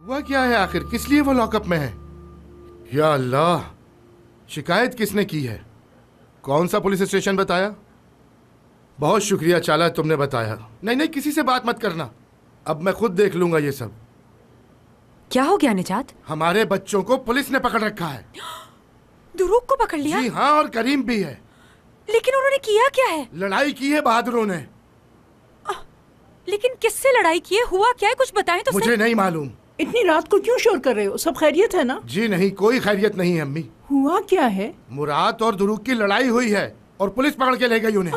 हुआ क्या है आखिर? किस लिए वो लॉकअप में है? या अल्लाह, शिकायत किसने की है? कौन सा पुलिस स्टेशन बताया? बहुत शुक्रिया चाला, तुमने बताया। नहीं नहीं, किसी से बात मत करना, अब मैं खुद देख लूंगा ये सब। क्या हो गया निजात? हमारे बच्चों को पुलिस ने पकड़ रखा है। दुरूक को पकड़ लिया? जी हाँ, और करीम भी है। लेकिन उन्होंने किया क्या है? लड़ाई की है बहादुरों ने। लेकिन किससे लड़ाई की है? हुआ क्या है? कुछ बताएं तो। मुझे नहीं मालूम। इतनी रात को क्यों शोर कर रहे हो? सब खैरियत है ना? जी नहीं, कोई खैरियत नहीं है अम्मी। हुआ क्या है? मुराद और दुरूक की लड़ाई हुई है और पुलिस पकड़ के ले गई उन्हें।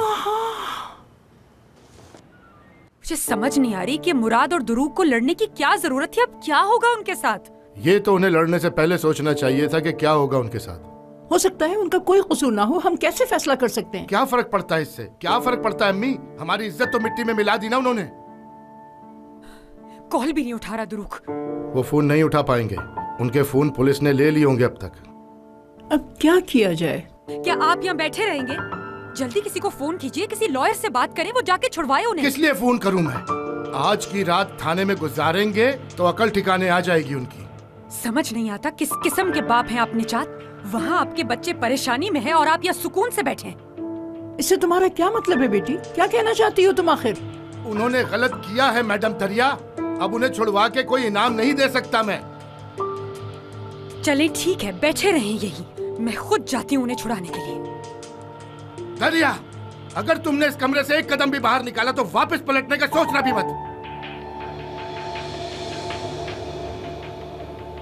मुझे समझ नहीं आ रही कि मुराद और दुरूक को लड़ने की क्या जरूरत थी। अब क्या होगा उनके साथ? ये तो उन्हें लड़ने से पहले सोचना चाहिए था कि क्या होगा उनके साथ। हो सकता है उनका कोई कसूर ना हो, हम कैसे फैसला कर सकते हैं? क्या फर्क पड़ता है इससे? क्या फर्क पड़ता है अम्मी? हमारी इज्जत तो मिट्टी में मिला दी ना उन्होंने। कॉल भी नहीं उठा रहा दुरूक। वो फोन नहीं उठा पाएंगे, उनके फोन पुलिस ने ले लिए होंगे अब तक। अब क्या किया जाए? क्या आप यहाँ बैठे रहेंगे? जल्दी किसी को फोन कीजिए, किसी लॉयर से बात करें, वो जाके छुड़वाए उन्हें। किस लिए फोन करूं मैं? आज की रात थाने में गुजारेंगे तो अकल ठिकाने आ जाएगी उनकी। समझ नहीं आता किस किस्म के बाप हैं आप निजात। वहाँ आपके बच्चे परेशानी में हैं और आप यहाँ सुकून से बैठे हैं। इससे तुम्हारा क्या मतलब है बेटी? क्या कहना चाहती हो तुम आखिर? उन्होंने गलत किया है मैडम दरिया, अब उन्हें छुड़वा के कोई इनाम नहीं दे सकता मैं। चले ठीक है, बैठे रहें यही, मैं खुद जाती हूँ उन्हें छुड़ाने के लिए। दरिया, अगर तुमने इस कमरे से एक कदम भी बाहर निकाला तो वापस पलटने का सोचना भी मत।